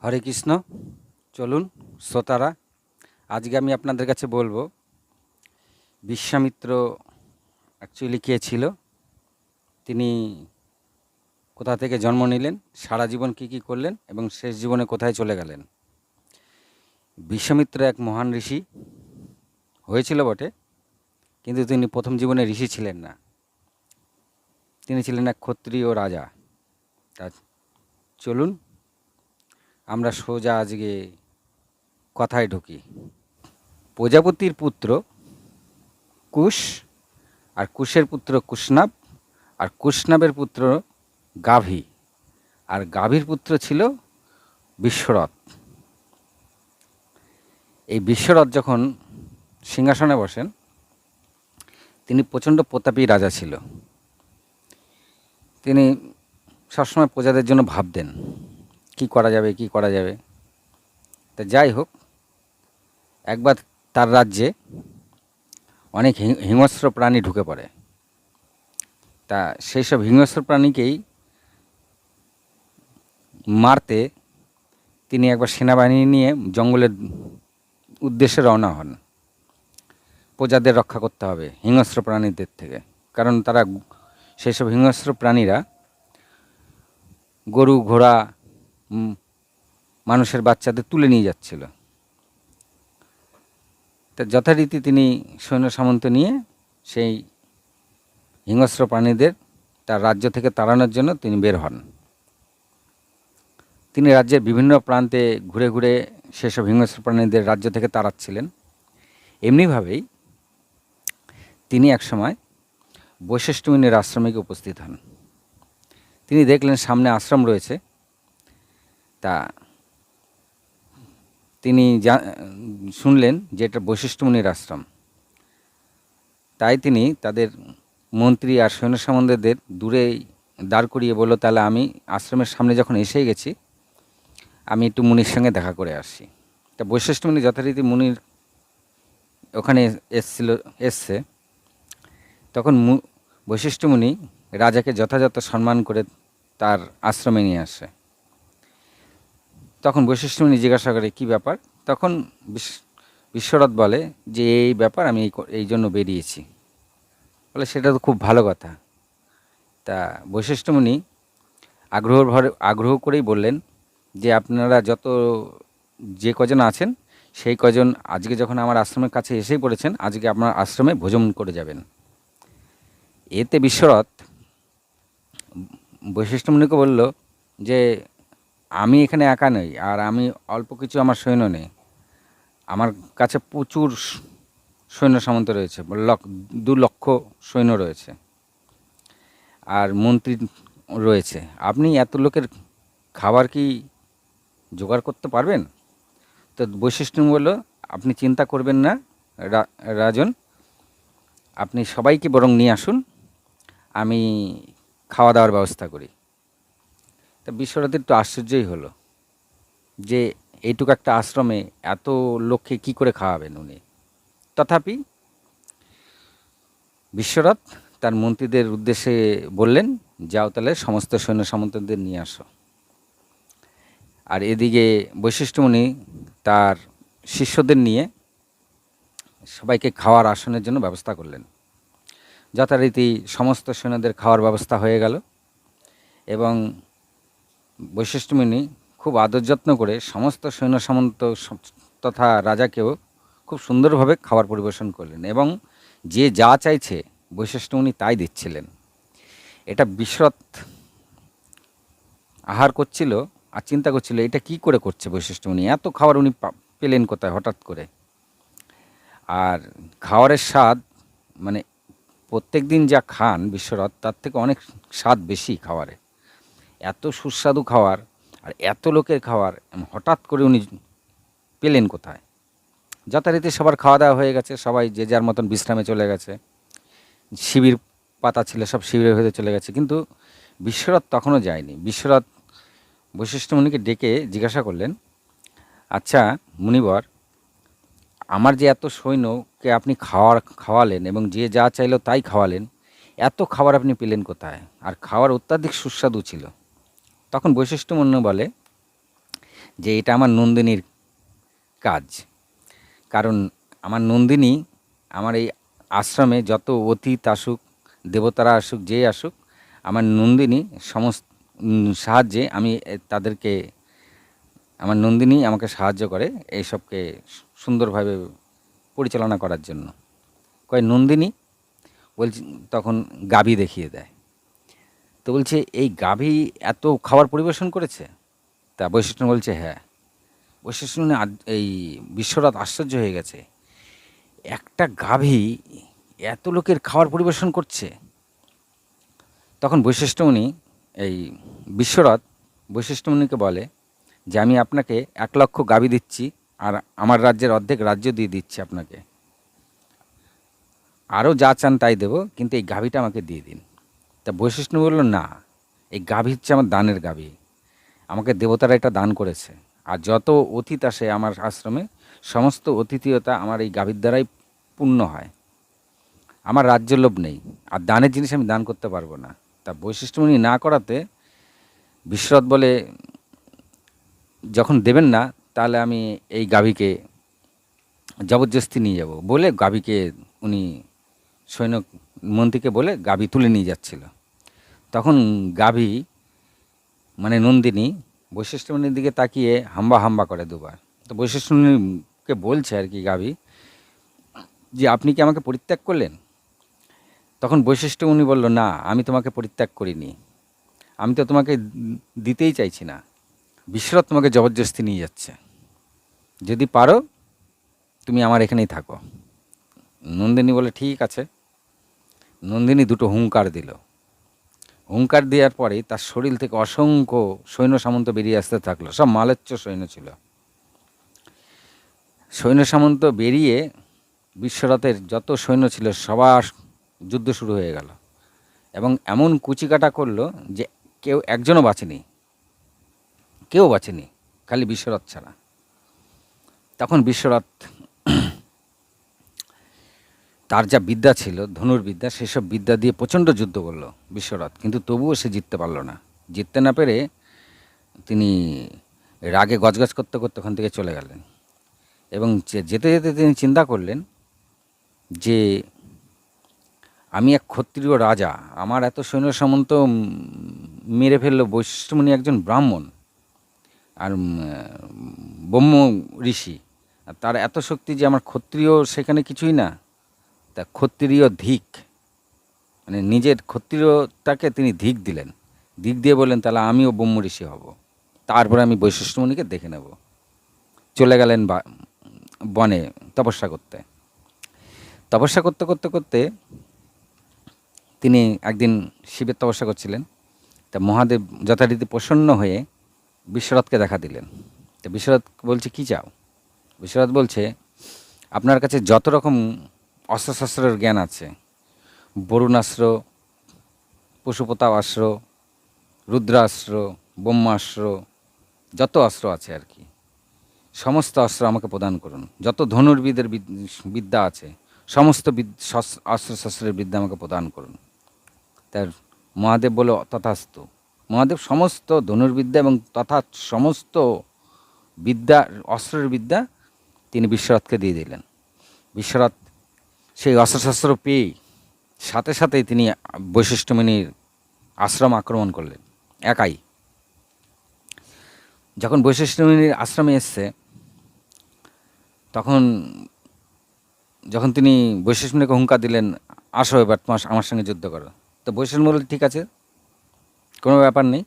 হরে কৃষ্ণ। চলুন শ্রোতারা, আজকে আমি আপনাদের কাছে বলবো বিশ্বামিত্র অ্যাকচুয়ালি কে ছিল, তিনি কোথা থেকে জন্ম নিলেন, সারা জীবন কী করলেন এবং শেষ জীবনে কোথায় চলে গেলেন। বিশ্বামিত্র এক মহান ঋষি হয়েছিল বটে, কিন্তু তিনি প্রথম জীবনে ঋষি ছিলেন না, তিনি ছিলেন এক ক্ষত্রিয় রাজা। তা চলুন আমরা সোজা আজকে কথায় ঢুকি। প্রজাপতির পুত্র কুশ, আর কুশের পুত্র কুশনাভ, আর কুশনাভের পুত্র গাভী, আর গাভীর পুত্র ছিল বিশ্বরথ। এই বিশ্বরথ যখন সিংহাসনে বসেন, তিনি প্রচণ্ড প্রতাপী রাজা ছিল। তিনি সবসময় প্রজাদের জন্য ভাবতেন কি করা যাবে কি করা যাবে। তা যাই হোক, একবার তার রাজ্যে অনেক হিংস্র প্রাণী ঢুকে পড়ে। তা সেই সব হিংস্র প্রাণীকেই মারতে তিনি একবার সেনাবাহিনী নিয়ে জঙ্গলের উদ্দেশ্যে রওনা হন। প্রজাদের রক্ষা করতে হবে হিংস্র প্রাণীদের থেকে, কারণ তারা সেই সব হিংস্র প্রাণীরা গরু ঘোড়া মানুষের বাচ্চাদের তুলে নিয়ে যাচ্ছিল। তা যথারীতি তিনি সৈন্য সামন্ত নিয়ে সেই হিংস্র প্রাণীদের তার রাজ্য থেকে তাড়ানোর জন্য তিনি বের হন। তিনি রাজ্যের বিভিন্ন প্রান্তে ঘুরে ঘুরে সেসব হিংস্র প্রাণীদের রাজ্য থেকে তাড়াচ্ছিলেন। এমনিভাবেই তিনি একসময় বৈশিষ্ট্য মুনির আশ্রমে গিয়ে উপস্থিত হন। তিনি দেখলেন সামনে আশ্রম রয়েছে। তা তিনি শুনলেন যে এটা বৈশিষ্ট্য মুনির আশ্রম। তাই তিনি তাদের মন্ত্রী আর সৈন্য সামন্তদের দূরে দাঁড় করিয়ে বলল, তাহলে আমি আশ্রমের সামনে যখন এসেই গেছি, আমি একটু মুনির সঙ্গে দেখা করে আসি। তা বৈশিষ্ট্য মুনি যথারীতি মুনির ওখানে এসছে। তখন বৈশিষ্ট্য মুনি রাজাকে যথাযথ সম্মান করে তার আশ্রমে নিয়ে আসে। তখন বৈশিষ্ট্য মুনি জিজ্ঞাসা করে কী ব্যাপার। তখন বিশ্বরথ বলে যে এই ব্যাপার, আমি এই জন্য বেরিয়েছি। বলে সেটা তো খুব ভালো কথা। তা বৈশিষ্ট্য মুনি আগ্রহ করেই বললেন যে আপনারা যে কজন আছেন সেই কজন আজকে যখন আমার আশ্রমের কাছে এসেই পড়েছেন, আজকে আপনার আশ্রমে ভোজন করে যাবেন। এতে বিশ্বরথ বৈশিষ্ট্য মুনিকে বলল যে আমি এখানে একা নই, আর আমি অল্প কিছু আমার সৈন্য নেই, আমার কাছে প্রচুর সৈন্য সামন্ত রয়েছে, 2 লক্ষ সৈন্য রয়েছে, আর মন্ত্রী রয়েছে। আপনি এত লোকের খাবার কি জোগাড় করতে পারবেন? তো বৈশিষ্ট্য বলল, আপনি চিন্তা করবেন না রাজন, আপনি সবাইকে বরং নিয়ে আসুন, আমি খাওয়া দাওয়ার ব্যবস্থা করি। তা বিশ্বরথের একটু আশ্চর্যই হলো যে এইটুকু একটা আশ্রমে এত লোককে কি করে খাওয়াবেন উনি। তথাপি বিশ্বরথ তার মন্ত্রীদের উদ্দেশ্যে বললেন, যাও তাহলে সমস্ত সৈন্য সামন্তদের নিয়ে আসো। আর এদিকে বৈশিষ্ট্য মুনি তার শিষ্যদের নিয়ে সবাইকে খাওয়ার আসনের জন্য ব্যবস্থা করলেন। যথারীতি সমস্ত সৈন্যদের খাওয়ার ব্যবস্থা হয়ে গেল এবং বৈশিষ্ট্য মুনি খুব আদর যত্ন করে সমস্ত সৈন্য সামন্ত তথা রাজাকেও খুব সুন্দরভাবে খাবার পরিবেশন করলেন এবং যে যা চাইছে বৈশিষ্ট্য মুনি তাই দিচ্ছিলেন। এটা বিশ্বরথ আহার করছিল আর চিন্তা করছিল এটা কি করে করছে বৈশিষ্ট্য মুনি, এত খাবার উনি পেলেন কোথায় হঠাৎ করে। আর খাবারের স্বাদ মানে প্রত্যেক দিন যা খান বিশ্বরথ, তার থেকে অনেক স্বাদ বেশি খাবারে। এত সুস্বাদু খাবার আর এত লোকের খাবার হঠাৎ করে উনি পেলেন কোথায়। যথারীতি সবার খাওয়া দাওয়া হয়ে গেছে, সবাই যে যার মতন বিশ্রামে চলে গেছে, শিবির পাতা ছিল সব শিবিরের ভেতরে চলে গেছে, কিন্তু বিশ্বরথ তখনও যায়নি। বিশ্বরথ বৈশিষ্ট্য মুনিকে ডেকে জিজ্ঞাসা করলেন, আচ্ছা মুনিবর, আমার যে এত সৈন্যকে আপনি খাওয়ালেন এবং যে যা চাইলো তাই খাওয়ালেন, এত খাবার আপনি পেলেন কোথায়? আর খাবার অত্যাধিক সুস্বাদু ছিল। তখন বৈশিষ্ট্য মুনি বলে যে এটা আমার নন্দিনীর কাজ। কারণ আমার নন্দিনী আমার এই আশ্রমে যত অতীত আসুক, দেবতারা আসুক, যে আসুক, আমার নন্দিনী সমস্ত সাহায্যে আমি তাদেরকে, আমার নন্দিনী আমাকে সাহায্য করে এইসবকে সুন্দরভাবে পরিচালনা করার জন্য। কয় নন্দিনী বলছি, তখন গাভী দেখিয়ে দেয়। তো বলছে এই গাভী এত খাবার পরিবেশন করেছে? তা বৈশিষ্ট্য বলছে হ্যাঁ। বৈশিষ্ট্য এই বিশ্বরাত আশ্চর্য হয়ে গেছে, একটা গাভী এত লোকের খাবার পরিবেশন করছে। তখন বৈশিষ্ট্যমণি, এই বিশ্বরথ বৈশিষ্ট্যমণিকে বলে যে আমি আপনাকে 1,00,000 গাভী দিচ্ছি, আর আমার রাজ্যের অর্ধেক রাজ্য দিয়ে দিচ্ছি আপনাকে, আরও যা চান তাই দেবো, কিন্তু এই গাভীটা আমাকে দিয়ে দিন। তা বৈশিষ্ট্য বলল না, এই গাভী হচ্ছে আমার দানের গাভী, আমাকে দেবতারা এটা দান করেছে, আর যত অতীত আসে আমার আশ্রমে সমস্ত অতিথিয়তা আমার এই গাভীর দ্বারাই পূর্ণ হয়। আমার রাজ্য লোভ নেই, আর দানের জিনিস আমি দান করতে পারবো না। তা বৈশিষ্ট্যমণি না করাতে বিশ্বরথ বলে যখন দেবেন না তাহলে আমি এই গাভীকে জবরদস্তি নিয়ে যাব, বলে গাভীকে উনি সৈন্য মন্ত্রীকে বলে গাভী তুলে নিয়ে যাচ্ছিল। তখন গাভী মানে নন্দিনী বৈশিষ্ট্যমণির দিকে তাকিয়ে হাম্বা হাম্বা করে দুবার। তো বৈশিষ্ট্যমণিকে বলছে আর কি গাভী, যে আপনি কি আমাকে পরিত্যাগ করলেন? তখন বৈশিষ্ট্যমণি বলল না, আমি তোমাকে পরিত্যাগ করিনি, আমি তো তোমাকে দিতেই চাইছি না, বিশ্বরথ তোমাকে জবরদস্তি নিয়ে যাচ্ছে, যদি পারো তুমি আমার এখানেই থাকো। নন্দিনী বলে ঠিক আছে। নন্দিনী দুটো হুঙ্কার দিল। হুঙ্কার দেওয়ার পরে তার শরীর থেকে অসংখ্য সৈন্য সামন্ত বেরিয়ে আসতে থাকলো, সব মালেচ্চ সৈন্য ছিল। সৈন্য সামন্ত বেরিয়ে বিশ্বরথের যত সৈন্য ছিল সবার যুদ্ধ শুরু হয়ে গেল, এবং এমন কুচিকাটা করলো যে কেউ একজনও বাঁচেনি, কেউ বাঁচেনি, খালি বিশ্বরথ ছাড়া। তখন বিশ্বরথ তার যা বিদ্যা ছিল, ধনুর্বিদ্যা, সেসব বিদ্যা দিয়ে প্রচণ্ড যুদ্ধ করলো বিশ্বরথ, কিন্তু তবুও সে জিততে পারল না। জিততে না পেরে তিনি রাগে গজগজ করতে করতে ওখান থেকে চলে গেলেন, এবং যেতে যেতে তিনি চিন্তা করলেন যে আমি এক ক্ষত্রিয় রাজা, আমার এত সৈন্য সামন্ত মেরে ফেললো বৈশিষ্ট্যমণি একজন ব্রাহ্মণ আর ব্রহ্ম ঋষি, আর তার এত শক্তি যে আমার ক্ষত্রিয় সেখানে কিছুই না। তা ক্ষত্রিয় ধিক, মানে নিজের ক্ষত্রিয়তাকে তিনি ধিক দিলেন, ধিক দিয়ে বললেন তাহলে আমিও ব্রহ্ম ঋষি হব, তারপরে আমি বৈশিষ্ট্যমণিকে দেখে নেব। চলে গেলেন বনে তপস্যা করতে। তপস্যা করতে করতে করতে তিনি একদিন শিবের তপস্যা করছিলেন। তা মহাদেব যথারীতি প্রসন্ন হয়ে বিশ্বরথকে দেখা দিলেন। তো বিশ্বরথ বলছে কী চাও? বিশ্বরথ বলছে আপনার কাছে যত রকম অস্ত্রশস্ত্রের জ্ঞান আছে, বরুণাস্ত্র, পশুপতাস্ত্র, রুদ্রাস্ত্র, ব্রহ্মাস্ত্র, যত অস্ত্র আছে আর কি, সমস্ত অস্ত্র আমাকে প্রদান করুন। যত ধনুর্বিদের বিদ্যা আছে সমস্ত অস্ত্রশস্ত্রের বিদ্যা আমাকে প্রদান করুন। তার মহাদেব বলে তথাস্তু। মহাদেব সমস্ত ধনুর্বিদ্যা এবং তথা সমস্ত বিদ্যা, অস্ত্রের বিদ্যা তিনি বিশ্বরথকে দিয়ে দিলেন। বিশ্বরথ সেই অস্ত্রশস্ত্র পেয়ে সাথে সাথেই তিনি বৈশিষ্ট্যমণির আশ্রম আক্রমণ করলেন একাই। যখন বৈশিষ্ট্যমণির আশ্রমে এসছে, তখন যখন তিনি বৈশিষ্ট্যমণিকে হুঙ্কার দিলেন আসো এবার তোমার আমার সঙ্গে যুদ্ধ করো, তো বৈশিষ্ট্য বললেন ঠিক আছে, কোনো ব্যাপার নেই,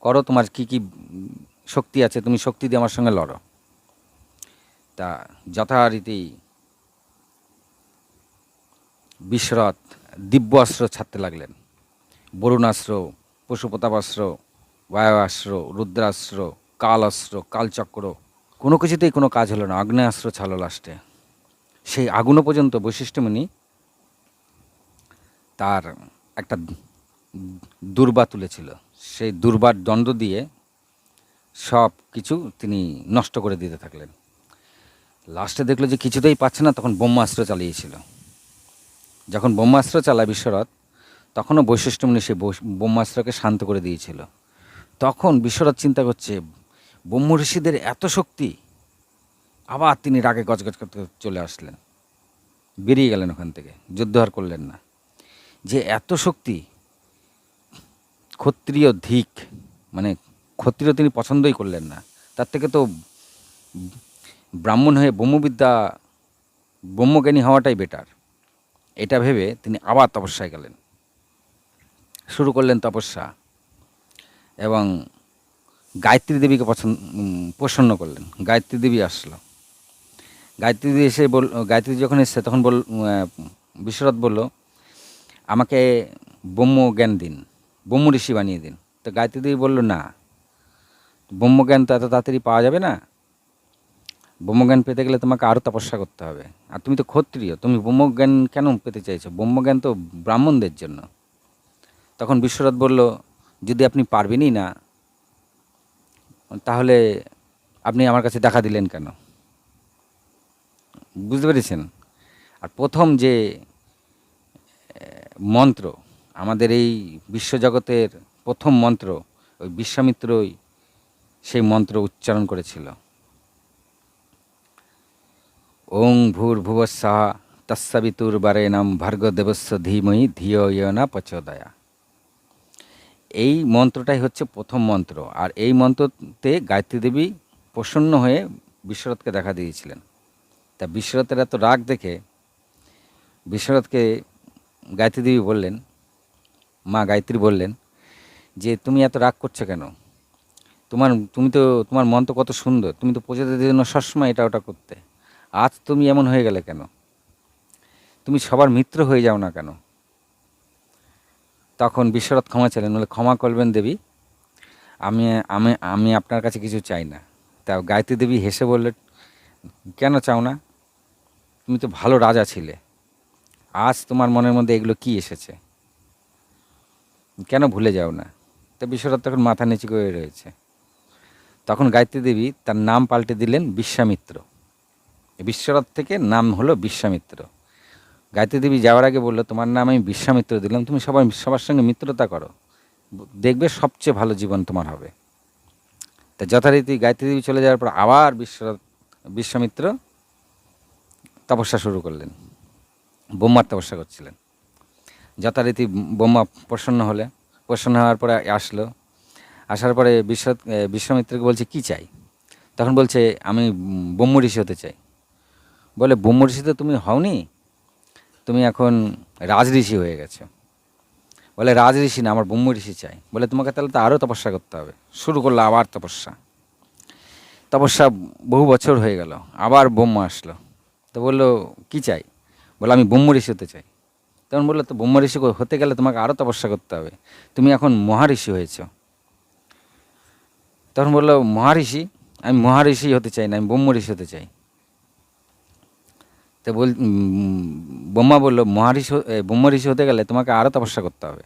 করো, তোমার কি কি শক্তি আছে তুমি শক্তি দিয়ে আমার সঙ্গে লড়ো। তা যথারীতি বিশ্বরথ দিব্য অস্ত্র ছাড়তে লাগলেন। বরুণাস্ত্র, পশুপতাস্ত্র, বায়ুয়াস্ত্র, রুদ্রাস্ত্র, কালাস্ত্র, কালচক্র, কোনো কিছুতেই কোনো কাজ হলো না। আগ্নেয়াস্ত্র ছাড়লো লাস্টে। সেই আগুনও পর্যন্ত বৈশিষ্ট্যমণি তার একটা দুর্বা তুলেছিল, সেই দুর্বার দণ্ড দিয়ে সব কিছু তিনি নষ্ট করে দিতে থাকলেন। লাস্টে দেখলো যে কিছুতেই পাচ্ছে না, তখন ব্রহ্মাস্ত্র চালিয়েছিল। যখন ব্রহ্মাস্ত্র চালায় বিশ্বরথ, তখনও বৈশিষ্ট্যমণি সেই ব্রহ্মাস্ত্রকে শান্ত করে দিয়েছিল। তখন বিশ্বরথ চিন্তা করছে ব্রহ্ম ঋষিদের এত শক্তি, আবার তিনি রাগে গজগজ করতে চলে আসলেন, বেরিয়ে গেলেন ওখান থেকে, যুদ্ধ আর করলেন না। যে এত শক্তি, ক্ষত্রিয় ধিক, মানে ক্ষত্রিয় তিনি পছন্দই করলেন না। তার থেকে তো ব্রাহ্মণ হয়ে ব্রহ্মবিদ্যা, ব্রহ্মজ্ঞানী হওয়াটাই বেটার। এটা ভেবে তিনি আবার তপস্যায় গেলেন, শুরু করলেন তপস্যা, এবং গায়ত্রী দেবীকে প্রসন্ন করলেন। গায়ত্রী দেবী আসলো। গায়ত্রী দেবী এসে গায়ত্রী যখন এসছে তখন বিশ্বরথ বলল, আমাকে ব্রহ্মজ্ঞান দিন, ব্রহ্ম ঋষি বানিয়ে দিন। তো গায়ত্রী দেবী বলল, না, ব্রহ্মজ্ঞান তো এত তাড়াতাড়ি পাওয়া যাবে না। ব্রহ্মজ্ঞান পেতে গেলে তোমাকে আরও তপস্যা করতে হবে। আর তুমি তো ক্ষত্রিয়, তুমি ব্রহ্মজ্ঞান কেন পেতে চাইছো? ব্রহ্মজ্ঞান তো ব্রাহ্মণদের জন্য। তখন বিশ্বরথ বলল, যদি আপনি পারবেনই না, তাহলে আপনি আমার কাছে দেখা দিলেন কেন? বুঝতে পেরেছেন? আর প্রথম যে মন্ত্র, আমাদের এই বিশ্বজগতের প্রথম মন্ত্র, ওই বিশ্বামিত্রই সেই মন্ত্র উচ্চারণ করেছিল। ওং ভূর্ভুবস্সহ তস্সবিতুর্বরেণ্যং ভর্গদেবস্য ধীমহি ধিয়ো ইয়ো ন প্রচোদয়াৎ। এই মন্ত্রটাই হচ্ছে প্রথম মন্ত্র। আর এই মন্ত্রতে গায়ত্রী দেবী প্রসন্ন হয়ে বিশ্বরথকে দেখা দিয়েছিলেন। তা বিশ্বরথের এত রাগ দেখে বিশ্বরথকে গায়ত্রী দেবী বললেন, মা গায়ত্রী বললেন যে, তুমি এত রাগ করছো কেন? তোমার মন তো কত সুন্দর, তুমি তো প্রজাদের জন্য সবসময় এটা ওটা করতে, আজ তুমি এমন হয়ে গেলে কেন? তুমি সবার মিত্র হয়ে যাও না কেন? তখন বিশ্বরথ ক্ষমা চাইলেন, বলে, ক্ষমা করবেন দেবী, আমি আমি আমি আপনার কাছে কিছু চাই না। তা গায়ত্রী দেবী হেসে বললেন, কেন চাও না? তুমি তো ভালো রাজা ছিলে, আজ তোমার মনের মধ্যে এগুলো কি এসেছে? কেন ভুলে যাও না? তা বিশ্বরথ তখন মাথা নিচু করে রয়েছে। তখন গায়ত্রী দেবী তার নাম পাল্টে দিলেন বিশ্বামিত্র। বিশ্বরথ থেকে নাম হলো বিশ্বামিত্র। গায়ত্রী দেবী যাওয়ার আগে বললো, তোমার নাম আমি বিশ্বামিত্র দিলাম, তুমি সবার সঙ্গে মিত্রতা করো, দেখবে সবচেয়ে ভালো জীবন তোমার হবে। তা যথারীতি গায়ত্রী দেবী চলে যাওয়ার পর আবার বিশ্বামিত্র তপস্যা শুরু করলেন, ব্রহ্মার তপস্যা করছিলেন। যথারীতি ব্রহ্মা প্রসন্ন হওয়ার পরে আসার পরে বিশ্বামিত্রকে বলছে, কি চাই? তখন বলছে, আমি ব্রহ্ম ঋষি হতে চাই। বলে, ব্রহ্ম ঋষি তো তুমি হওনি, তুমি এখন রাজ ঋষি হয়ে গেছো। বলে, রাজ ঋষি না, আমার ব্রহ্ম ঋষি চাই। বলে, তোমাকে তাহলে তো আরও তপস্যা করতে হবে। শুরু করলো আবার তপস্যা বহু বছর হয়ে গেল। আবার ব্রহ্মা আসলো, তো বললো, কি চাই? বলে, আমি ব্রহ্ম ঋষি হতে চাই। তখন বললো, তো ব্রহ্ম ঋষি হতে গেলে তোমাকে আরও তপস্যা করতে হবে, তুমি এখন মহাঋষি হয়েছ। তখন বললো, মহাঋষি? আমি মহাঋষি হতে চাই না, আমি ব্রহ্ম ঋষি হতে চাই। তো ব্রহ্মা বললো, ব্রহ্ম ঋষি হতে গেলে তোমাকে আরও তপস্যা করতে হবে।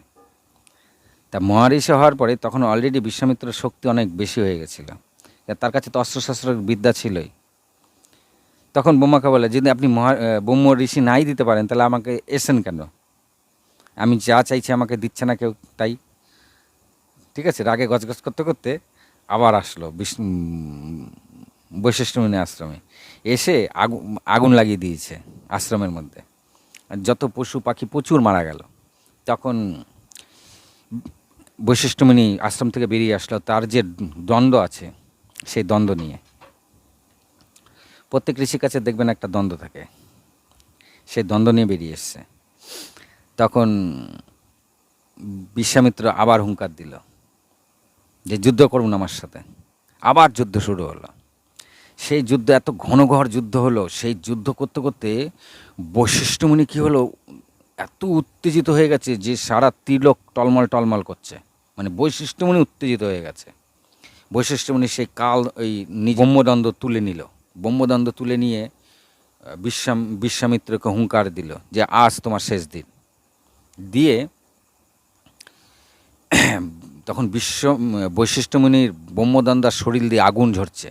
তা মহাঋষি হওয়ার পরে তখন অলরেডি বিশ্বামিত্রের শক্তি অনেক বেশি হয়ে গেছিল, তার কাছে তো অস্ত্রশস্ত্রের বিদ্যা ছিলই। তখন ব্রহ্মাকে বলে, যদি আপনি ব্রহ্ম ঋষি নাই দিতে পারেন, তাহলে আমাকে এসেন কেন? আমি যা চাইছি আমাকে দিচ্ছে না কেউ, তাই। ঠিক আছে, রাগে গজগজ করতে করতে আবার আসলো বৈশিষ্ট্য মুনি আশ্রমে। এসে আগুন লাগিয়ে দিয়েছে আশ্রমের মধ্যে, আর যত পশু পাখি প্রচুর মারা গেল। তখন বৈশিষ্ট্য মুনি আশ্রম থেকে বেরিয়ে আসলো, তার যে দ্বন্দ্ব আছে সেই দ্বন্দ্ব নিয়ে। প্রত্যেক ঋষির কাছে দেখবেন একটা দ্বন্দ্ব থাকে, সেই দ্বন্দ্ব নিয়ে বেরিয়ে এসছে। তখন বিশ্বামিত্র আবার হুঙ্কার দিল যে, যুদ্ধ করুন আমার সাথে। আবার যুদ্ধ শুরু হলো। সেই যুদ্ধ এত ঘনঘর যুদ্ধ হলো। সেই যুদ্ধ করতে করতে বৈশিষ্ট্য মুনি কী হলো, এত উত্তেজিত হয়ে গেছে যে সারা ত্রিলোক টলমল করছে। মানে বৈশিষ্ট্য মুনি উত্তেজিত হয়ে গেছে। বৈশিষ্ট্য মুনি সেই ওই ব্রহ্মদণ্ড তুলে নিল। ব্রহ্মদণ্ড তুলে নিয়ে বিশ্বামিত্রকে হুঙ্কার দিল যে, আজ তোমার শেষ দিন। দিয়ে তখন বৈশিষ্ট্য মুনির ব্রহ্মদণ্ডার শরীর দিয়ে আগুন ঝরছে,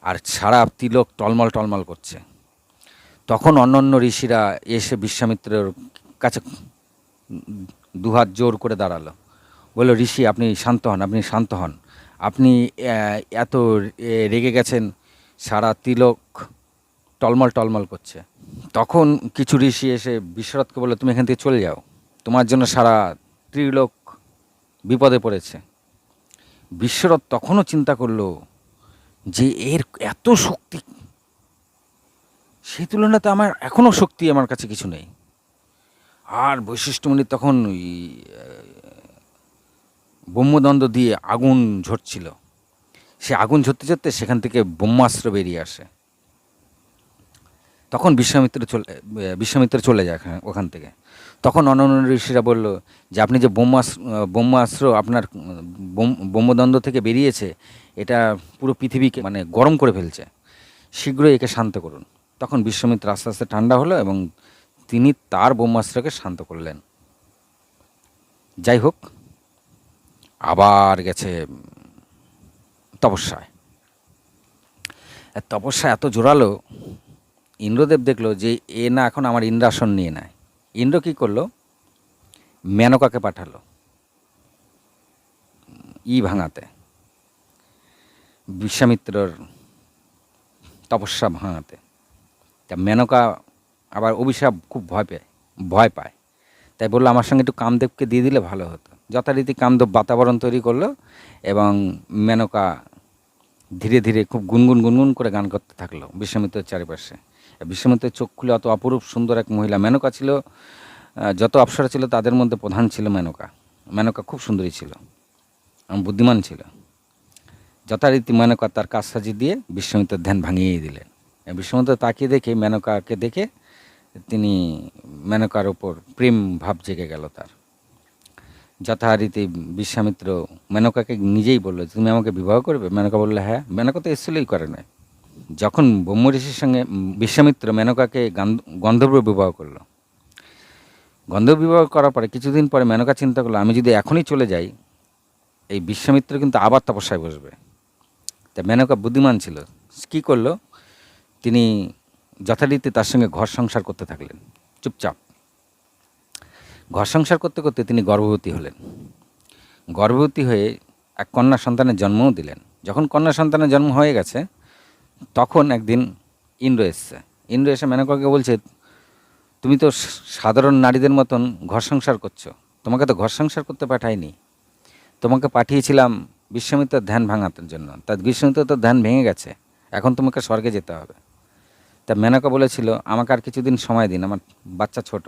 আর সারা তিলক টলমল করছে। তখন অন্যান্য ঋষিরা এসে বিশ্বামিত্রের কাছে দুহাত জোর করে দাঁড়ালো, বলল, ঋষি আপনি শান্ত হন। আপনি এত রেগে গেছেন, সারা তিলক টলমল টলমল করছে। তখন কিছু ঋষি এসে বিশ্বরথকে বলল, তুমি এখান থেকে চলে যাও, তোমার জন্য সারা ত্রিলোক বিপদে পড়েছে। বিশ্বরথ তখনও চিন্তা করলো যে এর এত শক্তি, সেই তুলনাতে আমার এখনও শক্তি আমার কাছে কিছু নেই। আর বৈশিষ্ট্যমণি তখন ওই ব্রহ্মদণ্ড দিয়ে আগুন ঝরছিল। সে আগুন ঝরতে ঝরতে সেখান থেকে ব্রহ্মাস্ত্র বেরিয়ে আসে। তখন বিশ্বামিত্র চলে যায় ওখান থেকে। তখন অন্যান্য ঋষিরা বলল যে আপনি যে ব্রহ্মাস্ত্র আপনার ব্রহ্মদণ্ড থেকে বেরিয়েছে, এটা পুরো পৃথিবীকে মানে গরম করে ফেলছে, শীঘ্রই একে শান্ত করুন। তখন বিশ্বামিত্র আস্তে আস্তে ঠান্ডা হলো এবং তিনি তার ব্রহ্মাস্ত্রকে শান্ত করলেন। যাই হোক, আবার গেছে তপস্যায়। তপস্যা এত জোরালো, ইন্দ্রদেব দেখলো যে এ না এখন আমার ইন্দ্রাসন নিয়ে নেয়। ইন্দ্র কী করলো, মেনকাকে পাঠালো ভাঙাতে, বিশ্বামিত্রর তপস্যা ভাঙাতে। তা মেনকা আবার অভিশাপ খুব ভয় পায়, তাই বললো আমার সঙ্গে একটু কামদেবকে দিয়ে দিলে ভালো হতো। যথারীতি কামদেব বাতাবরণ তৈরি করলো এবং মেনকা ধীরে ধীরে খুব গুনগুন করে গান করতে থাকলো বিশ্বামিত্রের চারিপাশে। বিশ্বামিত্রের চোখ খুলে অত অপরূপ সুন্দর এক মহিলা মেনকা ছিল। যত অপ্সরা ছিল তাদের মধ্যে প্রধান ছিল মেনকা। মেনকা খুব সুন্দরী ছিল এবং বুদ্ধিমান ছিল। যথারীতি মেনকা তার কাজ সাজিয়ে দিয়ে বিশ্বামিত্রের ধ্যান ভাঙিয়ে দিলেন। বিশ্বামিত্র তাকিয়ে দেখে মেনকাকে দেখে তিনি মেনকার ওপর প্রেম ভাব জেগে গেল তার। যথারীতি বিশ্বামিত্র মেনকাকে নিজেই বলল, তুমি আমাকে বিবাহ করবে? মেনকা বললো হ্যাঁ। মেনকা তো এসেছিলই করে নয়। যখন ব্রহ্ম ঋষির সঙ্গে বিশ্বামিত্র মেনকাকে গন্ধর্ব বিবাহ করলো। গন্ধর্ব বিবাহ করার পরে কিছুদিন পরে মেনকা চিন্তা করলো, আমি যদি এখনই চলে যাই, এই বিশ্বামিত্র কিন্তু আবার তপস্যায় বসবে। তা মেনকা বুদ্ধিমান ছিল, কী করলো, তিনি যথারীতি তার সঙ্গে ঘর সংসার করতে থাকলেন চুপচাপ। ঘর সংসার করতে করতে তিনি গর্ভবতী হলেন। গর্ভবতী হয়ে এক কন্যা সন্তানের জন্মও দিলেন। যখন কন্যা সন্তানের জন্ম হয়ে গেছে, তখন একদিন ইন্দ্র এসে মেনকাকে বলছে, তুমি তো সাধারণ নারীদের মতন ঘর সংসার করছো, তোমাকে তো ঘর সংসার করতে পাঠাইনি, তোমাকে পাঠিয়েছিলাম বিশ্বামিত্রের ধ্যান ভাঙানোর জন্য। তা বিশ্বামিত্রের তো ধ্যান ভেঙে গেছে, এখন তোমাকে স্বর্গে যেতে হবে। তা মেনকা বলেছিল, আমাকে আর কিছুদিন সময় দিন, আমার বাচ্চা ছোট।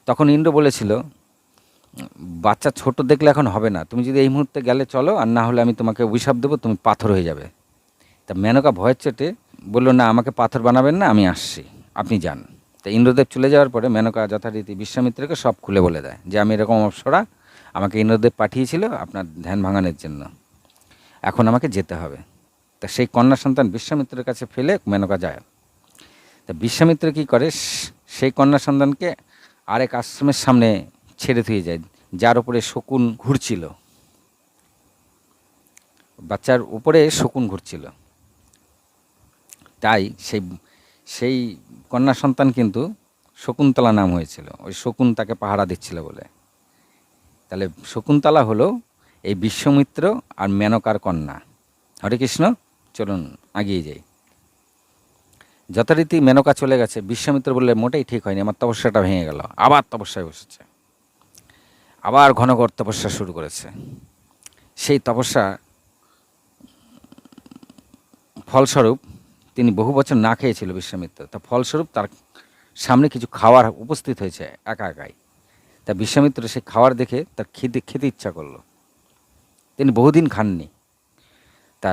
তখন ইন্দ্র বলেছিল, বাচ্চা ছোট দেখলে এখন হবে না, তুমি যদি এই মুহূর্তে গেলে চলো, আর না হলে আমি তোমাকে অভিশাপ দেবো, তুমি পাথর হয়ে যাবে। তা মেনকা ভয়ের চোটে বললো, না, আমাকে পাথর বানাবেন না, আমি আসছি, আপনি যান। তা ইন্দ্রদেব চলে যাওয়ার পরে মেনকা যথারীতি বিশ্বামিত্রকে সব খুলে বলে দেয় যে আমি এরকম অপ্সরা, আমাকে ইন্দ্রদেব পাঠিয়েছিল আপনার ধ্যান ভাঙানোর জন্য, এখন আমাকে যেতে হবে। তা সেই কন্যা সন্তান বিশ্বামিত্রের কাছে ফেলে মেনকা যায়। তা বিশ্বামিত্র কী করে, সেই কন্যা সন্তানকে আরেক আশ্রমের সামনে ছেড়ে থুয়ে যায়, যার উপরে শকুন ঘুরছিল, বাচ্চার উপরে শকুন ঘুরছিল। তাই সেই কন্যা সন্তান কিন্তু শকুন্তলা নাম হয়েছিল, ওই শকুন তাকে পাহারা দিচ্ছিল বলে। তাহলে শকুন্তলা হলো এই বিশ্বামিত্র আর মেনকার কন্যা। হরে কৃষ্ণ, চলুন আগিয়ে যাই। যথারীতি মেনকা চলে গেছে, বিশ্বামিত্র বললে মোটেই ঠিক হয়নি, আমার তপস্যাটা ভেঙে গেল। আবার তপস্যায় বসেছে, আবার ঘনঘর তপস্যা শুরু করেছে। সেই তপস্যা ফলস্বরূপ তিনি বহু বছর না খেয়েছিল বিশ্বামিত্র। তা ফলস্বরূপ তার সামনে কিছু খাওয়ার উপস্থিত হয়েছে একাই। তা বিশ্বামিত্র সেই খাওয়ার দেখে তার খেতে ইচ্ছা করলো। তিনি বহুদিন খাননি। তা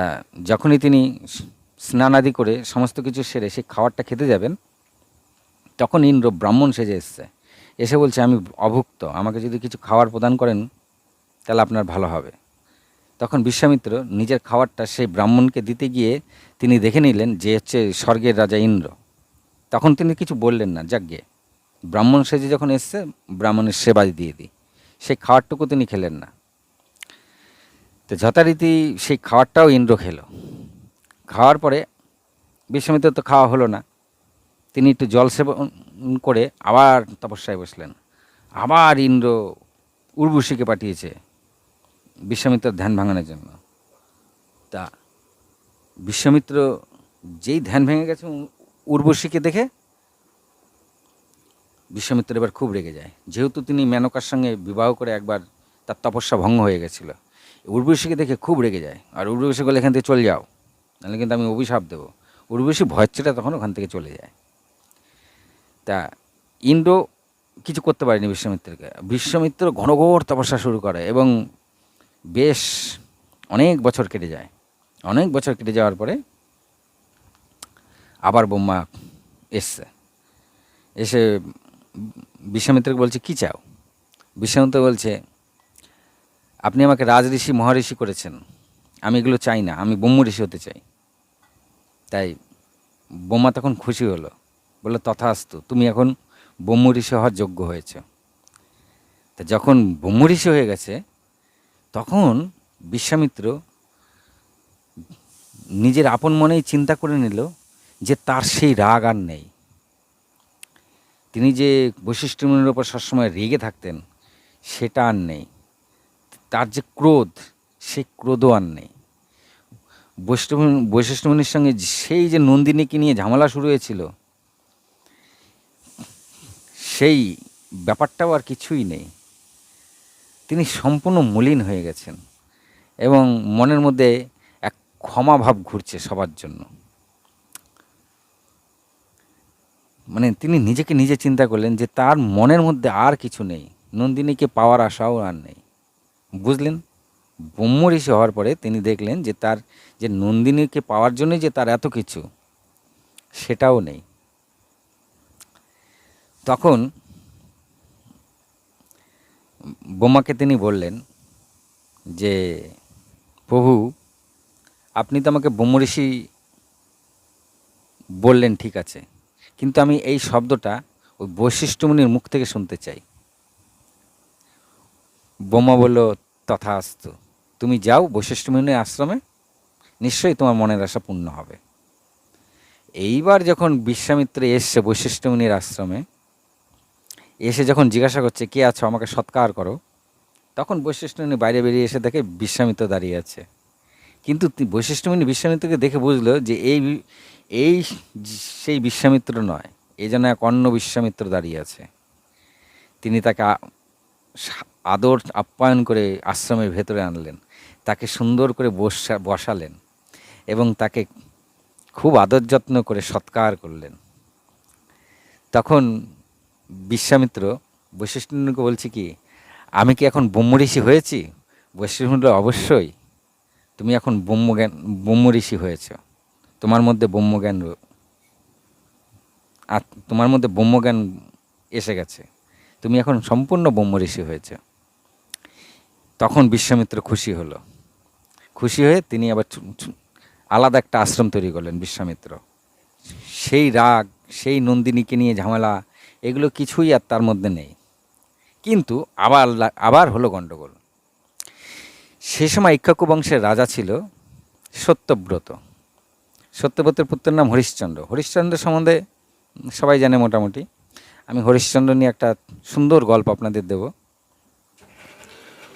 যখনই তিনি স্নানাদি করে সমস্ত কিছু সেরে সেই খাবারটা খেতে যাবেন, তখন ইন্দ্র ব্রাহ্মণ সেজে এসে বলছে, আমি অভুক্ত, আমাকে যদি কিছু খাবার প্রদান করেন তাহলে আপনার ভালো হবে। তখন বিশ্বামিত্র নিজের খাবারটা সেই ব্রাহ্মণকে দিতে গিয়ে তিনি দেখে নিলেন যে হচ্ছে স্বর্গের রাজা ইন্দ্র। তখন তিনি কিছু বললেন না, যাকগে ব্রাহ্মণ সেজে যখন এসছে, ব্রাহ্মণের সেবা দিয়ে দিই। সেই খাবারটুকু তিনি খেলেন না। তো যথারীতি সেই খাবারটাও ইন্দ্র খেলো। খাওয়ার পরে বিশ্বামিত্র তো খাওয়া হলো না, তিনি একটু জল সেবন করে আবার তপস্যায় বসলেন। আবার ইন্দ্র উর্বশীকে পাঠিয়েছে বিশ্বামিত্রের ধ্যান ভাঙানোর জন্য। তা বিশ্বামিত্র যেই ধ্যান ভেঙে গেছে উর্বশীকে দেখে, বিশ্বামিত্র এবার খুব রেগে যায়। যেহেতু তিনি মেনকার সঙ্গে বিবাহ করে একবার তার তপস্যা ভঙ্গ হয়ে গেছিল, উর্বশীকে দেখে খুব রেগে যায়। আর উর্বশী বলে, এখান থেকে চলে যাও, নাহলে কিন্তু আমি অভিশাপ দেবো। উর্বশী ভয়ের চেটা তখন ওখান থেকে চলে যায়। তা ইন্দ্র কিছু করতে পারেনি বিশ্বামিত্রকে। বিশ্বামিত্র ঘনঘোর তপস্যা শুরু করে এবং বেশ অনেক বছর কেটে যায়। অনেক বছর কেটে যাওয়ার পরে আবার ব্রহ্মা এসে বিশ্বামিত্রকে বলছে, কী চাও? বিশ্বামিত্র বলছে, আপনি আমাকে রাজঋষি মহাঋষি করেছেন, আমি এগুলো চাই না, আমি ব্রহ্ম ঋষি হতে চাই। তাই ব্রহ্মা তখন খুশি হলো, বললো, তথাস্তু, তুমি এখন ব্রহ্ম ঋষি হওয়ার যোগ্য হয়েছ। তা যখন ব্রহ্ম ঋষি হয়ে গেছে, তখন বিশ্বামিত্র নিজের আপন মনেই চিন্তা করে নিল যে তার সেই রাগ আর নেই। তিনি যে বশিষ্ঠ মুনির ওপর সবসময় রেগে থাকতেন, সেটা আর নেই। তার যে ক্রোধ, সেই ক্রোধও আর নেই। বশিষ্ঠ মুনির সঙ্গে সেই যে নন্দিনীকে নিয়ে ঝামেলা শুরু হয়েছিল, সেই ব্যাপারটাও আর কিছুই নেই। তিনি সম্পূর্ণ মলিন হয়ে গেছেন এবং মনের মধ্যে এক ক্ষমা ভাব ঘুরছে সবার জন্য। মানে তিনি নিজেকে নিজে চিন্তা করলেন যে তার মনের মধ্যে আর কিছু নেই, নন্দিনীকে পাওয়ার আশাও আর নেই। বুঝলেন? ব্রহ্ম ঋষি হওয়ার পরে তিনি দেখলেন যে তার যে নন্দিনীকে পাওয়ার জন্যই যে তার এত কিছু, সেটাও নেই। তখন ব্রহ্মাকে তিনি বললেন যে, প্রভু, আপনি তো আমাকে ব্রহ্ম ঋষি বললেন, ঠিক আছে, কিন্তু আমি এই শব্দটা ওই বশিষ্ঠ মুনির মুখ থেকে শুনতে চাই। ব্রহ্মা বলল, তথাস্তু, তুমি যাও বশিষ্ঠ মুনির আশ্রমে, নিশ্চয়ই তোমার মনের আশা পূর্ণ হবে। এইবার যখন বিশ্বামিত্র এসছে বশিষ্ঠ মুনির আশ্রমে, এসে যখন জিজ্ঞাসা করছে, কে আছো, আমাকে সৎকার করো, তখন বশিষ্ঠ মুনি বাইরে বেরিয়ে এসে দেখে বিশ্বামিত্র দাঁড়িয়ে আছে। কিন্তু বশিষ্ঠ মুনি বিশ্বামিত্রকে দেখে বুঝলো যে এই সেই বিশ্বামিত্র নয়, এই যেন এক অন্য বিশ্বামিত্র দাঁড়িয়ে আছে। তিনি তাকে আদর আপ্যায়ন করে আশ্রমের ভেতরে আনলেন, তাকে সুন্দর করে বসালেন এবং তাকে খুব আদর যত্ন করে সৎকার করলেন। তখন বিশ্বামিত্র বশিষ্ঠ মুনিকে বলছে, কি আমি কি এখন ব্রহ্ম ঋষি হয়েছি? বশিষ্ঠ মুনি, অবশ্যই তুমি এখন ব্রহ্ম ঋষি হয়েছ। তোমার মধ্যে ব্রহ্মজ্ঞান এসে গেছে, তুমি এখন সম্পূর্ণ ব্রহ্ম ঋষি হয়েছ। তখন বিশ্বামিত্র খুশি হলো। খুশি হয়ে তিনি আবার আলাদা একটা আশ্রম তৈরি করলেন বিশ্বামিত্র। সেই রাগ, সেই নন্দিনীকে নিয়ে ঝামেলা, এগুলো কিছুই আর তার মধ্যে নেই। কিন্তু আবার হলো গণ্ডগোল। সে সময় ইক্ষ্বাকু বংশের রাজা ছিল সত্যব্রত। সত্যব্রতের পুত্রের নাম হরিশ্চন্দ্র। হরিশ্চন্দ্র সম্বন্ধে সবাই জানে মোটামুটি। আমি হরিশ্চন্দ্র নিয়ে একটা সুন্দর গল্প আপনাদের দেব।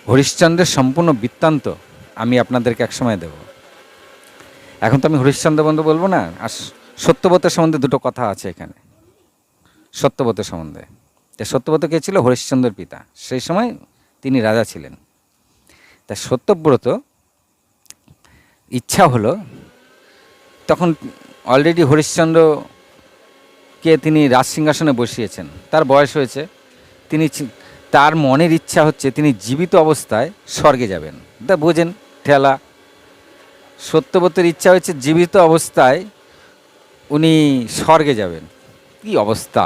হরিশ্চন্দ্রের সম্পূর্ণ বৃত্তান্ত আমি আপনাদেরকে একসময় দেব। এখন তো আমি হরিশ্চন্দ্র বন্ধু বলবো না। আর সত্যব্রতের সম্বন্ধে দুটো কথা আছে এখানে। সত্যব্রতের সম্বন্ধে, সত্যব্রত কে ছিল? হরিশ্চন্দ্রের পিতা। সেই সময় তিনি রাজা ছিলেন। তা সত্যব্রত ইচ্ছা হলো, তখন অলরেডি হরিশ্চন্দ্রকে তিনি রাজসিংহাসনে বসিয়েছেন, তার বয়স হয়েছে। তার মনের ইচ্ছা হচ্ছে তিনি জীবিত অবস্থায় স্বর্গে যাবেন। তা বোঝেন ঠেলা। সত্যব্রতের ইচ্ছা হচ্ছে জীবিত অবস্থায় উনি স্বর্গে যাবেন। কি অবস্থা!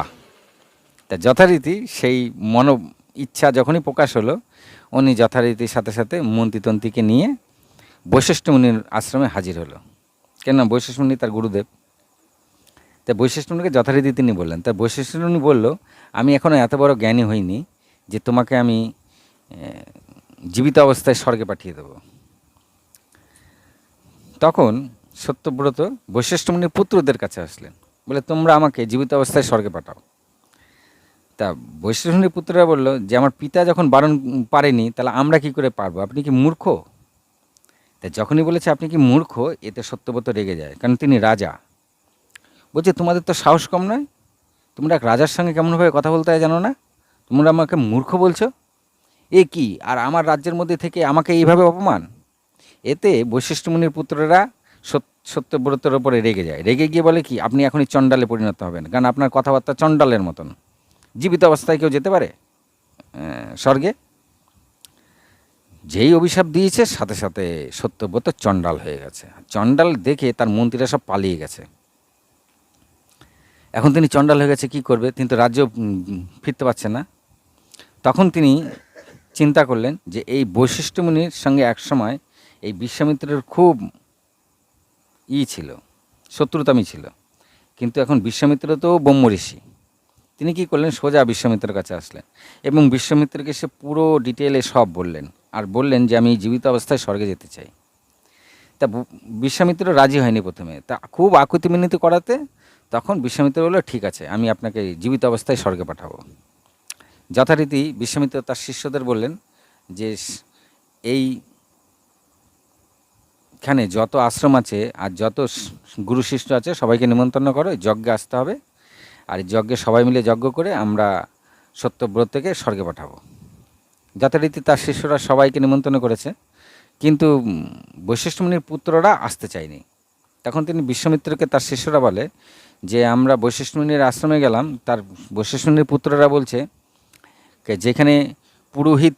তা যথারীতি সেই ইচ্ছা যখনই প্রকাশ হলো, উনি যথারীতির সাথে সাথে মন্ত্রীতন্ত্রীকে নিয়ে বশিষ্ঠ মুনির আশ্রমে হাজির হলো। কেন? বশিষ্ঠ মুনি তার গুরুদেব। তা বশিষ্ঠ মুনিকে যথারীতি তিনি বললেন। তা বশিষ্ঠ মুনি বলল, আমি এখনও এত বড় জ্ঞানী হইনি যে তোমাকে আমি জীবিত অবস্থায় স্বর্গে পাঠিয়ে দেব। তখন সত্যব্রত বশিষ্ঠ মুনির পুত্রদের কাছে আসলেন, বলে, তোমরা আমাকে জীবিত অবস্থায় স্বর্গে পাঠাও। তা বশিষ্ঠ মুনির পুত্ররা বলল যে, আমার পিতা যখন বারণ পারেনি, তাহলে আমরা কি করে পারবো? আপনি কি মূর্খ? তা যখনই বলেছে আপনি কি মূর্খ, এতে সত্যব্রত রেগে যায়, কারণ তিনি রাজা। বলছে তোমাদের তো সাহস কম নয়, তোমরা এক রাজার সঙ্গে কেমনভাবে কথা বলতে হয় জানো না, তোমরা আমাকে মূর্খ বলছো, এ কি, আর আমার রাজ্যের মধ্যে থেকে আমাকে এইভাবে অপমান। এতে বৈশিষ্ট্য মুনির পুত্ররা সত্যব্রতের ওপরে রেগে যায়, রেগে গিয়ে বলে কি আপনি এখনই চণ্ডালে পরিণত হবেন, কারণ আপনার কথাবার্তা চণ্ডালের মতন। জীবিত অবস্থায় কেউ যেতে পারে স্বর্গে? যেই অভিশাপ দিয়েছে সাথে সাথে সত্যব্রত চণ্ডাল হয়ে গেছে। চণ্ডাল দেখে তার মন্ত্রীরা সব পালিয়ে গেছে। এখন তিনি চণ্ডাল হয়ে গেছে, কী করবে, তিনি তো রাজ্য ফিরতে পারছেন না। তখন তিনি চিন্তা করলেন যে এই বৈশিষ্ট্য মুনির সঙ্গে একসময় এই বিশ্বামিত্রের খুব ছিল, শত্রুতামি ছিল, কিন্তু এখন বিশ্বামিত্র তো ব্রহ্ম ঋষি। তিনি কী করলেন, সোজা বিশ্বামিত্রের কাছে আসলেন এবং বিশ্বামিত্রকে সে পুরো ডিটেলে সব বললেন, আর বললেন যে আমি জীবিত অবস্থায় স্বর্গে যেতে চাই। তা বিশ্বামিত্র রাজি হয়নি প্রথমে, তা খুব আকুতি মিনতি করাতে তখন বিশ্বামিত্র বলল ঠিক আছে, আমি আপনাকে জীবিত অবস্থায় স্বর্গে পাঠাবো। যথারীতি বিশ্বামিত্র তার শিষ্যদের বললেন যে এইখানে যত আশ্রম আছে আর যত গুরু শিষ্য আছে সবাইকে নিমন্ত্রণ করো, যজ্ঞে আসতে হবে, আর যজ্ঞে সবাই মিলে যজ্ঞ করে আমরা সত্যব্রতকে স্বর্গে পাঠাবো। যথারীতি তার শিষ্যরা সবাইকে নিমন্ত্রণ করেছে, কিন্তু বৈশিষ্ট্য মুনির পুত্ররা আসতে চায়নি। তখন তিনি বিশ্বামিত্রকে তার শিষ্যরা বলে যে আমরা বৈশিষ্ট্য মুনির আশ্রমে গেলাম, তার বৈশিষ্ট্য মুনির পুত্ররা বলছে যেখানে পুরোহিত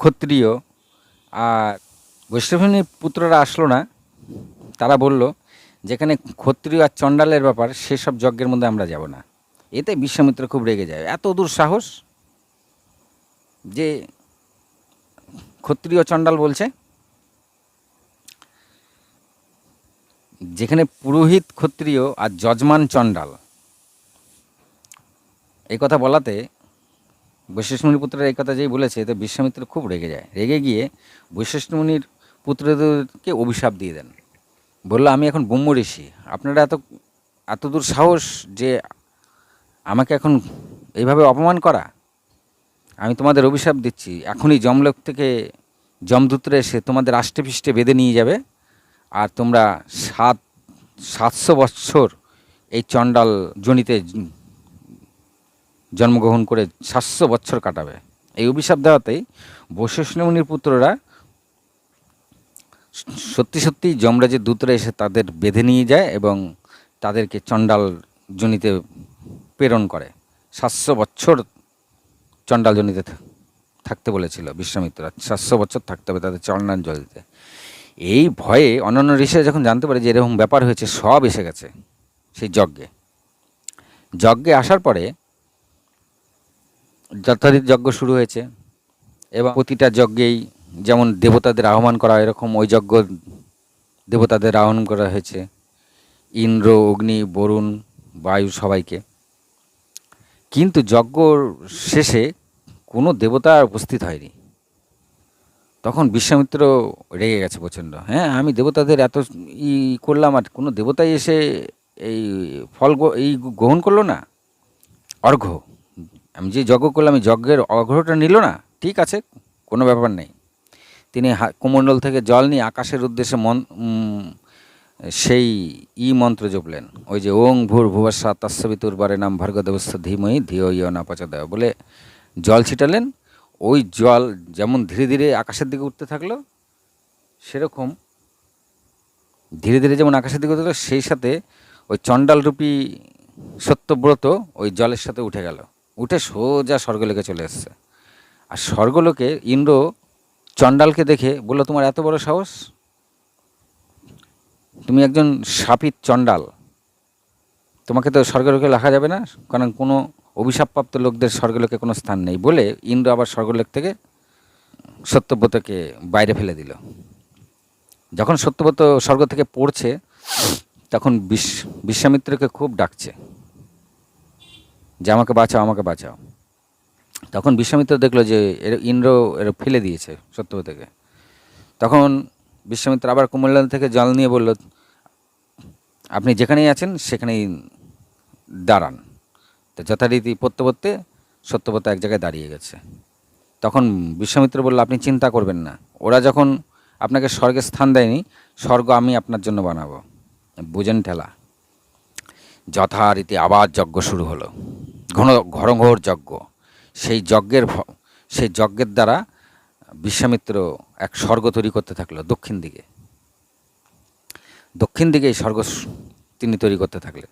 ক্ষত্রিয় আর বৈশিষ্ট্য মুনির পুত্ররা আসলো না, তারা বলল যেখানে ক্ষত্রিয় আর চণ্ডালের ব্যাপার সেসব যজ্ঞের মধ্যে আমরা যাব না। এতে বিশ্বামিত্র খুব রেগে যায়, এত দূর সাহস যে ক্ষত্রিয় চণ্ডাল বলছে, যেখানে পুরোহিত ক্ষত্রিয় আর যজমান চণ্ডাল, এই কথা বলাতে বৈশিষ্ট্য মুনির পুত্ররা এই কথা যেই বলেছে এতে বিশ্বামিত্র খুব রেগে যায়, রেগে গিয়ে বৈশিষ্ট্য মুনির পুত্রদেরকে অভিশাপ দিয়ে দেন। বলল আমি এখন ব্রহ্ম ঋষি, আপনারা এত দূর সাহস যে আমাকে এখন এইভাবে অপমান করা, আমি তোমাদের অভিশাপ দিচ্ছি, এখনই যমলোক থেকে যমদূতরা এসে তোমাদের আষ্টে পৃষ্ঠে বেঁধে নিয়ে যাবে, আর তোমরা 700 বৎসর এই চণ্ডাল জনিতে জন্মগ্রহণ করে 700 বৎসর কাটাবে। এই অভিশাপ দেওয়াতেই বৈশিষ্ট্য মুনির পুত্ররা সত্যি সত্যি যমরাজের দূতরা এসে তাদের বেঁধে নিয়ে যায় এবং তাদেরকে চণ্ডাল জনিতে প্রেরণ করে। 700 বৎসর চণ্ডাল জনিতে থাকতে বলেছিল বিশ্বামিত্র, 700 বছর থাকতে হবে তাদের চণ্ডাল জনিতে। এই ভয়ে অন্যান্য ঋষিরা যখন জানতে পারে যে এরকম ব্যাপার হয়েছে, সব এসে গেছে সেই যজ্ঞে আসার পরে যথারীতি যজ্ঞ শুরু হয়েছে এবং প্রতিটা যজ্ঞেই যেমন দেবতাদের আহ্বান করা, এরকম ওই যজ্ঞ দেবতাদের আহ্বান করা হয়েছে, ইন্দ্র, অগ্নি, বরুণ, বায়ু সবাইকে। কিন্তু যজ্ঞর শেষে কোনো দেবতা উপস্থিত হয়নি। তখন বিশ্বামিত্র রেগে গেছে প্রচণ্ড, হ্যাঁ আমি দেবতাদের এত করলাম আর কোনো দেবতাই এসে এই ফল গ্রহণ করলো না, অর্ঘ্য, আমি যে যজ্ঞ করলাম এই যজ্ঞের অর্ঘ্যটা নিল না, ঠিক আছে কোনো ব্যাপার নেই। তিনি কুমণ্ডল থেকে জল নিয়ে আকাশের উদ্দেশ্যে সেই মন্ত্র জপলেন, ওই যে ওং ভূর ভুবস্বা তস্যবিতুর্বরে নাম ভর্গদেবস্য ধীমহি ধিয়ো ইয়ো ন প্রচোদয়াৎ বলে জল ছিটালেন। ওই জল যেমন ধীরে ধীরে আকাশের দিকে উঠতে থাকলো, সেরকম ধীরে ধীরে যেমন আকাশের দিকে উঠতে থাকলো, সেই সাথে ওই চণ্ডালরূপী সত্যব্রত ওই জলের সাথে উঠে গেল, উঠে সোজা স্বর্গলোকে চলে এসছে। আর স্বর্গলোকে ইন্দ্র চণ্ডালকে দেখে বলল তোমার এত বড় সাহস, তুমি একজন শাপিত চণ্ডাল, তোমাকে তো স্বর্গলোকে রাখা যাবে না, কারণ কোনো অভিশাপপ্রাপ্ত লোকদের স্বর্গলোকে কোনো স্থান নেই, বলে ইন্দ্র আবার স্বর্গলোক থেকে সত্যব্রতকে বাইরে ফেলে দিল। যখন সত্যব্রত স্বর্গ থেকে পড়ছে তখন বিশ্বামিত্রকে খুব ডাকছে যে আমাকে বাঁচাও, আমাকে বাঁচাও। তখন বিশ্বামিত্র দেখলো যে ইন্দ্র ফেলে দিয়েছে সত্যব্রতকে। তখন বিশ্বামিত্র আবার কুমণ্ডল থেকে জল নিয়ে বলল আপনি যেখানেই আছেন সেখানেই দাঁড়ান। তো যথারীতি পড়তে পড়তে সত্যব্রত এক জায়গায় দাঁড়িয়ে গেছে। তখন বিশ্বামিত্র বলল আপনি চিন্তা করবেন না, ওরা যখন আপনাকে স্বর্গে স্থান দেয়নি, স্বর্গ আমি আপনার জন্য বানাবো। বুঝেন ঠেলা। যথারীতি আবার যজ্ঞ শুরু হলো, ঘনঘোর যজ্ঞ। সেই যজ্ঞের দ্বারা বিশ্বামিত্র এক স্বর্গ তৈরি করতে থাকলো দক্ষিণ দিকে। এই স্বর্গ তিনি তৈরি করতে থাকলেন,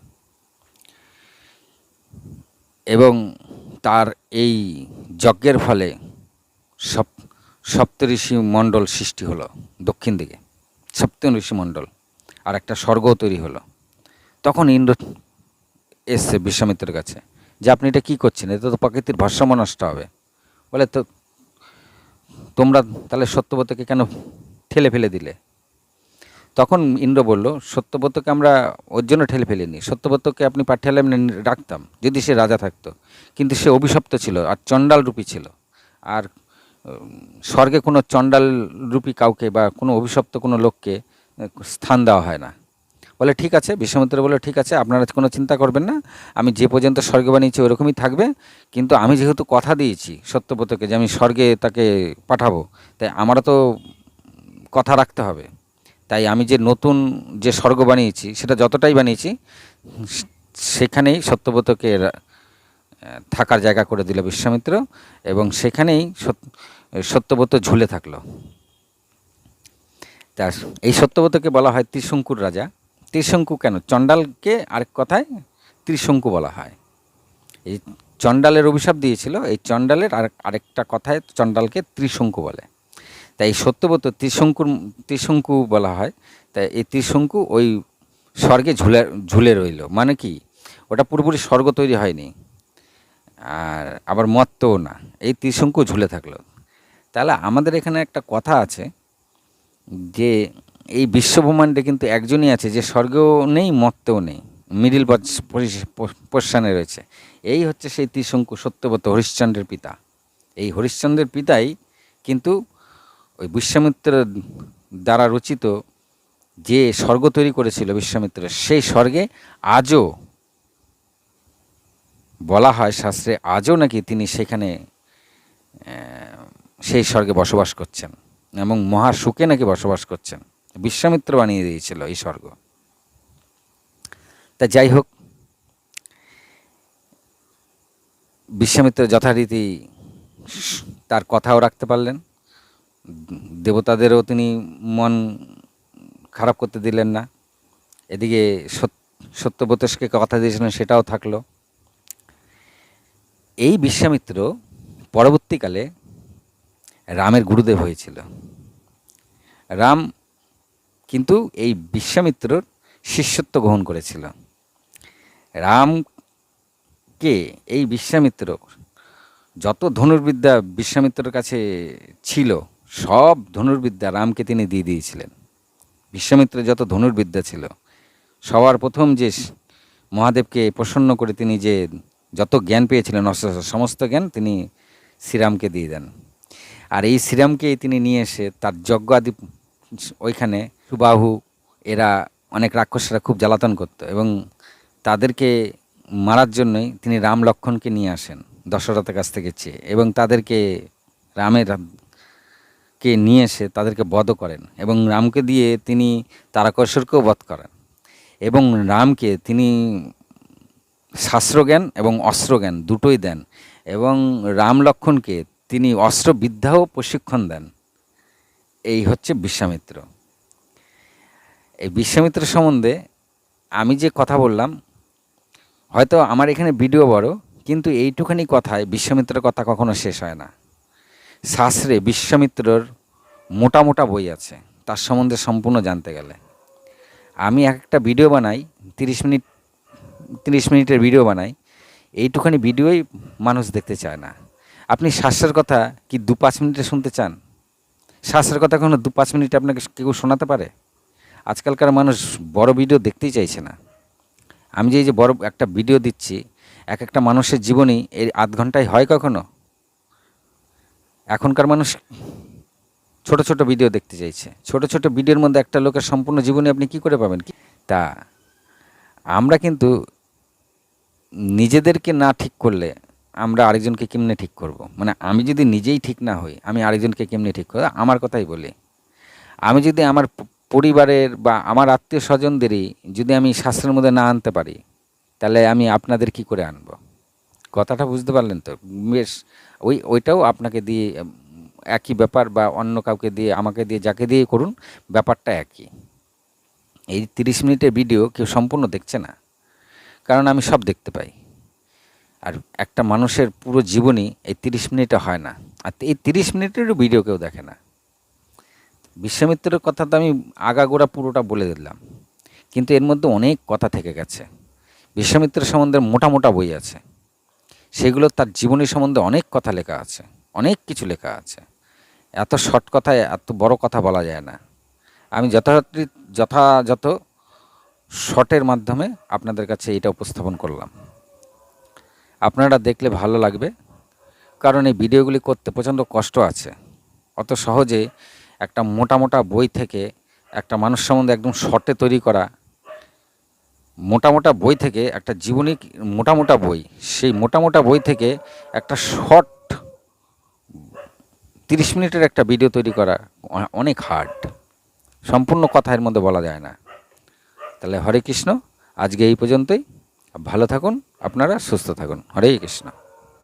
এবং তার এই যজ্ঞের ফলে সপ্তঋষি মণ্ডল সৃষ্টি হলো দক্ষিণ দিকে, সপ্তঋষি মণ্ডল, আর একটা স্বর্গও তৈরি হলো। তখন ইন্দ্র এসছে বিশ্বামিত্রের কাছে যে আপনি এটা কী করছেন, এতে তো প্রকৃতির ভারসাম্য নষ্ট হবে। বলে তো তোমরা তাহলে সত্যব্রতকে কেন ঠেলে ফেলে দিলে? তখন ইন্দ্র বলল, সত্যব্রতকে আমরা ওর জন্য ঠেলে ফেলিনি, সত্যব্রতকে আপনি ঠেলে রাখতাম যদি সে রাজা থাকতো, কিন্তু সে অভিশপ্ত ছিল আর চণ্ডাল রূপী ছিল, আর স্বর্গে কোনো চণ্ডাল রূপী কাউকে বা কোনো অভিশপ্ত কোনো লোককে স্থান দেওয়া হয় না। বলে ঠিক আছে, বিশ্বামিত্র বলে ঠিক আছে, আপনারা কোনো চিন্তা করবেন না, আমি যে পর্যন্ত স্বর্গে বানিয়েছি ওরকমই থাকবে, কিন্তু আমি যেহেতু কথা দিয়েছি সত্যব্রতকে যে আমি স্বর্গে তাকে পাঠাবো, তাই আমারও তো কথা রাখতে হবে। তাই আমি যে নতুন যে স্বর্গ বানিয়েছি সেটা যতটাই বানিয়েছি সেখানেই সত্যব্রতকে থাকার জায়গা করে দিল বিশ্বামিত্র, এবং সেখানেই সত্যব্রত ঝুলে থাকলো। তা এই সত্যব্রতকে বলা হয় ত্রিশঙ্কুর রাজা। ত্রিশঙ্কু কেন? চণ্ডালকে আরেক কথায় ত্রিশঙ্কু বলা হয়। এই চণ্ডালের অভিশাপ দিয়েছিল, এই চণ্ডালের আরেকটা কথায় চণ্ডালকে ত্রিশঙ্কু বলে। তাই এই সত্যব্রত ত্রিশঙ্কু বলা হয়। তাই এই ত্রিশঙ্কু ওই স্বর্গে ঝুলে রইল। মানে কি, ওটা পুরোপুরি স্বর্গ তৈরি হয়নি, আর আবার মত্তও না, এই ত্রিশঙ্কু ঝুলে থাকলো। তাহলে আমাদের এখানে একটা কথা আছে যে এই বিশ্বব্রহ্মাণ্ডে কিন্তু একজনই আছে যে স্বর্গেও নেই, মত্তেও নেই, মিডিল পজিশনে রয়েছে। এই হচ্ছে সেই ত্রিশঙ্কু সত্যব্রত, হরিশ্চন্দ্রের পিতা। এই হরিশ্চন্দ্রের পিতাই কিন্তু ওই বিশ্বামিত্রের দ্বারা রচিত যে স্বর্গ তৈরি করেছিল বিশ্বামিত্র, সেই স্বর্গে আজও বলা হয় শাস্ত্রে, আজও নাকি তিনি সেখানে সেই স্বর্গে বসবাস করছেন, এবং মহাসুখে নাকি বসবাস করছেন। বিশ্বামিত্র বানিয়ে দিয়েছিল এই স্বর্গ। তা যাই হোক, বিশ্বামিত্র যথারীতি তার কথাও রাখতে পারলেন, দেবতাদেরও তিনি মন খারাপ করতে দিলেন না। এদিকে সত্যব্রতকে কথা দিয়েছিলেন সেটাও থাকলো। এই বিশ্বামিত্র পরবর্তীকালে রামের গুরুদেব হয়েছিল। রাম কিন্তু এই বিশ্বামিত্রর শিষ্যত্ব গ্রহণ করেছিল। রামকে এই বিশ্বামিত্র যত ধনুর্বিদ্যা বিশ্বামিত্রের কাছে ছিল, সব ধনুর্বিদ্যা রামকে তিনি দিয়ে দিয়েছিলেন। বিশ্বামিত্রের যত ধনুর্বিদ্যা ছিল, সবার প্রথম যে মহাদেবকে প্রসন্ন করে তিনি যে যত জ্ঞান পেয়েছিলেন, সমস্ত জ্ঞান তিনি শ্রীরামকে দিয়ে দেন। আর এই শ্রীরামকেই তিনি নিয়ে এসে তার যজ্ঞ আদি ওইখানে, সুবাহু এরা অনেক রাক্ষসরা খুব জ্বালাতন করত, এবং তাদেরকে মারার জন্যই তিনি রাম লক্ষ্মণকে নিয়ে আসেন দশরথের কাছ থেকে চেয়ে, এবং তাদেরকে কে নিয়ে এসে তাদেরকে বধ করেন, এবং রামকে দিয়ে তিনি তারকাসুরকেও বধ করেন, এবং রামকে তিনি শাস্ত্রজ্ঞান এবং অস্ত্রজ্ঞান দুটোই দেন, এবং রাম লক্ষ্মণকে তিনি অস্ত্রবিদ্যাও প্রশিক্ষণ দেন। এই হচ্ছে বিশ্বামিত্র। এই বিশ্বামিত্র সম্বন্ধে আমি যে কথা বললাম, হয়তো আমার এখানে ভিডিও বড়, কিন্তু এইটুখানি কথায় বিশ্বামিত্রের কথা কখনো শেষ হয় না। শাস্ত্রে বিশ্বামিত্রর মোটা মোটা বই আছে তার সম্বন্ধে সম্পূর্ণ জানতে গেলে। আমি একটা ভিডিও বানাই, 30 মিনিটের ভিডিও বানাই, এইটুখানি ভিডিওই মানুষ দেখতে চায় না। আপনি শাস্ত্রের কথা কি 2-5 মিনিটে শুনতে চান? শাস্ত্রের কথা কখনো 2-5 মিনিটে আপনাকে কেউ শোনাতে পারে? আজকালকার মানুষ বড় ভিডিও দেখতেই চাইছে না। আমি যে বড় একটা ভিডিও দিচ্ছি, একটা মানুষের জীবনী এই আধ ঘন্টায় হয় কখনো? এখনকার মানুষ ছোট ছোট ভিডিও দেখতে চাইছে। ছোট ছোট ভিডিওর মধ্যে একটা লোকের সম্পূর্ণ জীবনী আপনি কি করে পাবেন? তা আমরা কিন্তু নিজেদেরকে না ঠিক করলে আমরা আরেকজনকে কেমনে ঠিক করব? মানে আমি যদি নিজেই ঠিক না হই, আমি আরেকজনকে কেমনে ঠিক করব? আমার কথাই বলি, আমি যদি আমার পরিবারের বা আমার আত্মীয় স্বজনদেরই যদি আমি শাস্ত্রের মধ্যে না আনতে পারি, তাহলে আমি আপনাদের কি করে আনব? কথাটা বুঝতে পারলেন তো? বেশ, ওইটাও আপনাকে দিয়ে একই ব্যাপার, বা অন্য কাউকে দিয়ে, আমাকে দিয়ে, যাকে দিয়ে করুন, ব্যাপারটা একই। এই 30 মিনিটের ভিডিও কেউ সম্পূর্ণ দেখছে না, কারণ আমি সব দেখতে পাই। আর একটা মানুষের পুরো জীবনই এই 30 মিনিটে হয় না, আর এই 30 মিনিটেরও ভিডিও কেউ দেখে না। বিশ্বামিত্রের কথা তো আমি আগাগোড়া পুরোটা বলে দিলাম, কিন্তু এর মধ্যে অনেক কথা থেকে গেছে। বিশ্বামিত্রের সম্বন্ধে মোটা মোটা বই আছে, সেগুলো তার জীবনী সম্বন্ধে অনেক কথা লেখা আছে, অনেক কিছু লেখা আছে। এত শর্ট কথায় এত বড় কথা বলা যায় না। আমি যথাযথ শর্টের মাধ্যমে আপনাদের কাছে এটা উপস্থাপন করলাম। আপনারা দেখলে ভালো লাগবে, কারণ এই ভিডিওগুলি করতে প্রচণ্ড কষ্ট আছে। অত সহজে একটা মোটা মোটা বই থেকে একটা মানুষ সম্বন্ধে একদম শর্টে তৈরি করা, মোটা মোটা বই থেকে একটা জীবনী, মোটা মোটা বই, সেই মোটা মোটা বই থেকে একটা শর্ট 30 মিনিটের একটা ভিডিও তৈরি করা অনেক হার্ড। সম্পূর্ণ কথা এর মধ্যে বলা যায় না। তাহলে হরে কৃষ্ণ, আজকে এই পর্যন্তই। ভালো থাকুন আপনারা, সুস্থ থাকুন। হরে কৃষ্ণ।